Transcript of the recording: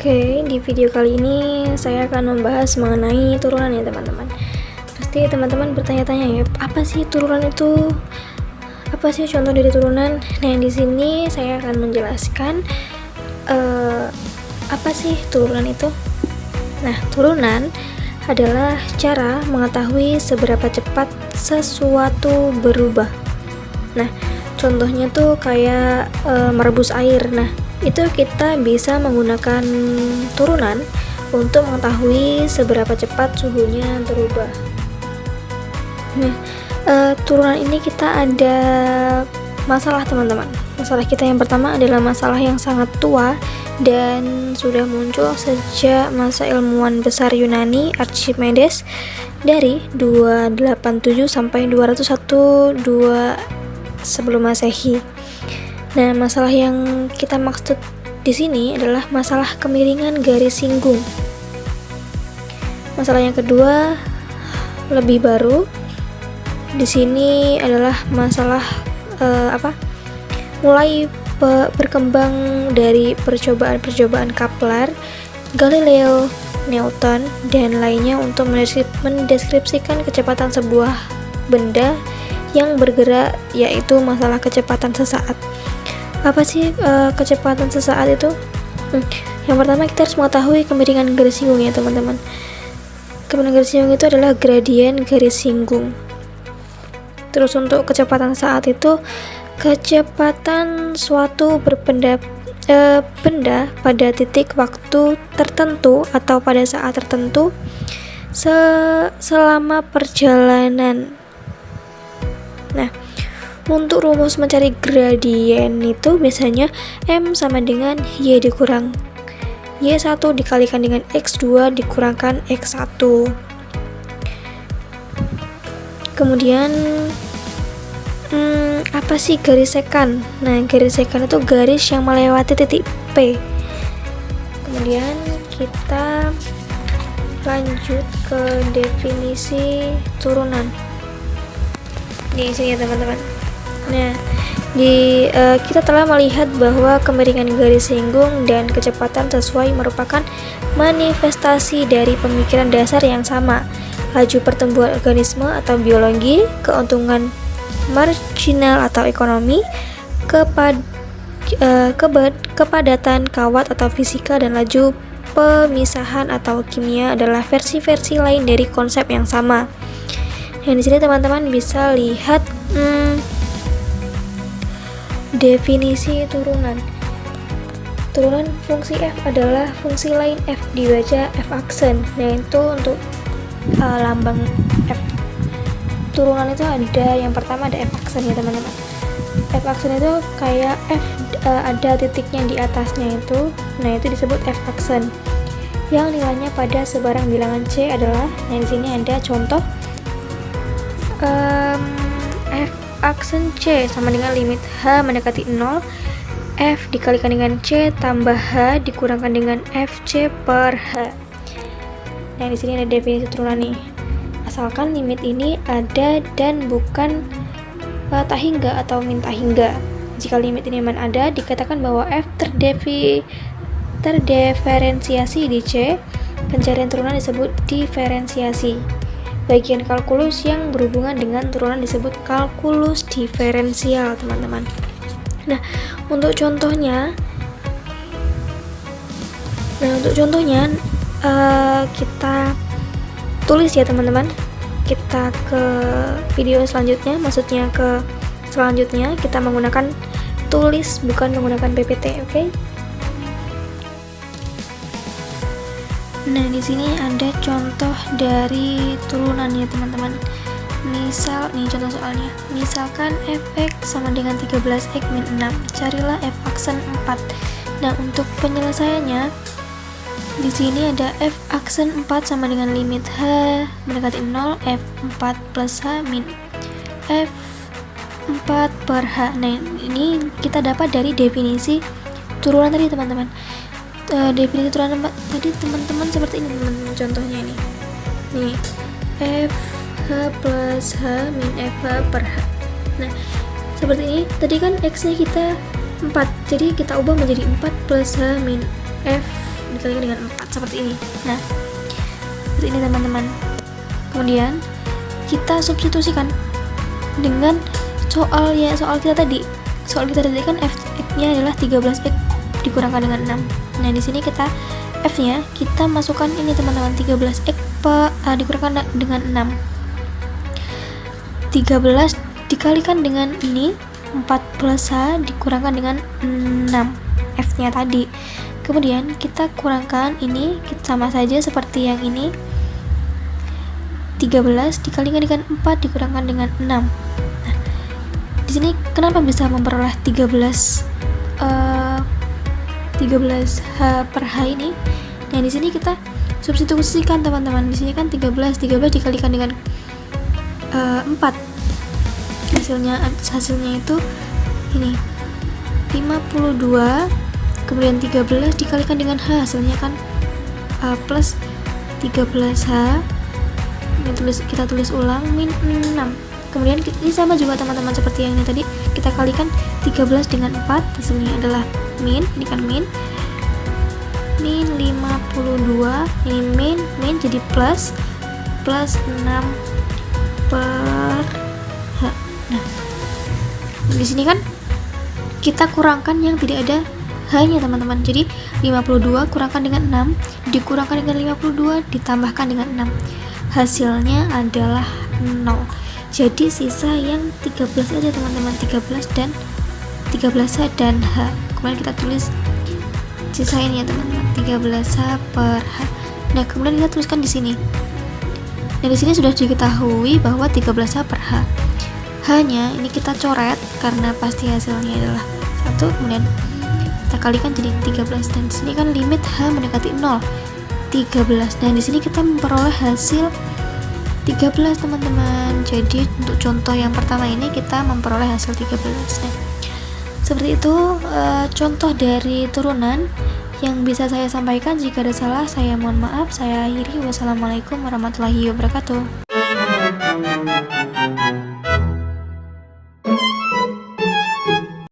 Oke, di video kali ini saya akan membahas mengenai turunan ya teman-teman. Pasti teman-teman bertanya-tanya ya, apa sih turunan itu? Apa sih contoh dari turunan? Nah, di sini saya akan menjelaskan apa sih turunan itu. Nah, turunan adalah cara mengetahui seberapa cepat sesuatu berubah. Nah, contohnya tuh kayak merebus air. Nah, itu kita bisa menggunakan turunan untuk mengetahui seberapa cepat suhunya berubah. Nah, turunan ini kita ada masalah teman-teman. Masalah kita yang pertama adalah masalah yang sangat tua dan sudah muncul sejak masa ilmuwan besar Yunani Archimedes dari 287 sampai 201 sebelum Masehi. Nah, masalah yang kita maksud di sini adalah masalah kemiringan garis singgung. Masalah yang kedua lebih baru di sini adalah masalah mulai berkembang dari percobaan Kepler, Galileo, Newton, dan lainnya untuk mendeskripsikan kecepatan sebuah benda yang bergerak, yaitu masalah kecepatan sesaat. Apa sih kecepatan sesaat itu? Yang pertama kita harus mengetahui kemiringan garis singgung ya teman-teman. Kemiringan garis singgung itu adalah gradien garis singgung. Terus untuk kecepatan saat itu kecepatan suatu benda pada titik waktu tertentu atau pada saat tertentu selama perjalanan. Nah, untuk rumus mencari gradien itu biasanya M sama dengan Y dikurang Y1 dikalikan dengan X2 dikurangkan X1. Kemudian apa sih garis sekan? Nah, garis sekan itu garis yang melewati titik P. Kemudian kita lanjut ke definisi turunan di sini ya teman-teman. Nah, kita telah melihat bahwa kemiringan garis singgung dan kecepatan sesuai merupakan manifestasi dari pemikiran dasar yang sama, laju pertumbuhan organisme atau biologi, keuntungan marginal atau ekonomi, kepadatan kawat atau fisika, dan laju pemisahan atau kimia adalah versi-versi lain dari konsep yang sama. Yang di sini teman-teman bisa lihat definisi turunan. Turunan fungsi f adalah fungsi lain f dibaca f aksen. Nah, itu untuk lambang f. Turunan itu ada yang pertama ada f aksen ya teman-teman. F aksen itu kayak f ada titiknya di atasnya itu. Nah, itu disebut f aksen. Yang nilainya pada sebarang bilangan c adalah, nah di sini ada contoh f aksen c sama dengan limit h mendekati 0, f dikalikan dengan c tambah h dikurangkan dengan fc per h. Nah, di sini ada definisi turunan nih. Asalkan limit ini ada dan bukan tak hingga atau min tak hingga. Jika limit ini memang ada, dikatakan bahwa f terdiferensiasi di c. Pencarian turunan disebut diferensiasi. Bagian kalkulus yang berhubungan dengan turunan disebut kalkulus diferensial, teman-teman. Nah, untuk contohnya kita tulis ya teman-teman. Kita ke video selanjutnya, maksudnya ke selanjutnya kita menggunakan tulis bukan menggunakan PPT, oke? Nah, di sini ada contoh dari turunan ya teman-teman. Misal, nih contoh soalnya. Misalkan f(x) sama dengan 13x min 6. Carilah f aksen 4. Nah, untuk penyelesaiannya di sini ada f aksen 4 sama dengan limit h mendekati 0, f4 plus h min f4 per h. Nah, ini kita dapat dari definisi turunan tadi teman-teman. Definisi turunan tadi teman-teman seperti ini teman-teman, contohnya ini nih f h plus h min f h per h. Nah, seperti ini tadi kan x nya kita 4, jadi kita ubah menjadi 4 plus h min f dikalikan dengan 4 seperti ini. Nah, seperti ini teman-teman. Kemudian kita substitusikan dengan soal kita tadi. Soal kita tadi kan f-nya adalah 13x dikurangkan dengan 6. Nah, di sini kita f-nya kita masukkan ini teman-teman, 13x dikurangkan dengan 6. 13 dikalikan dengan ini 14h dikurangkan dengan 6 f-nya tadi. Kemudian kita kurangkan ini, sama saja seperti yang ini. 13 dikalikan dengan 4 dikurangkan dengan 6. Nah, di sini kenapa bisa memperoleh 13h per h ini? Nah, di sini kita substitusikan teman-teman. Di sini kan 13 dikalikan dengan 4. Hasilnya itu ini 52, kemudian 13 dikalikan dengan h, hasilnya kan plus 13h. Kita tulis ulang min 6. Kemudian ini sama juga teman-teman seperti yang ini tadi, kita kalikan 13 dengan 4, hasilnya adalah min, ini kan min 52, ini min jadi plus 6 per h. Nah, di sini kan kita kurangkan yang tidak ada h-nya teman-teman. Jadi 52 kurangkan dengan 6 dikurangkan dengan 52 ditambahkan dengan 6. Hasilnya adalah 0. Jadi sisa yang 13 aja teman-teman, 13h dan h. Kemudian kita tulis sisa ini ya teman-teman, 13h per h. Nah, kemudian kita tuliskan di sini. Nah, di sini sudah diketahui bahwa 13h per h. H-nya ini kita coret karena pasti hasilnya adalah 1. Kemudian kita kalikan jadi 13, dan di sini kan limit h mendekati 0, 13. Dan di sini kita memperoleh hasil 13 teman-teman. Jadi untuk contoh yang pertama ini kita memperoleh hasil 13. Nah, seperti itu contoh dari turunan yang bisa saya sampaikan. Jika ada salah, saya mohon maaf. Saya akhiri. Wassalamualaikum warahmatullahi wabarakatuh.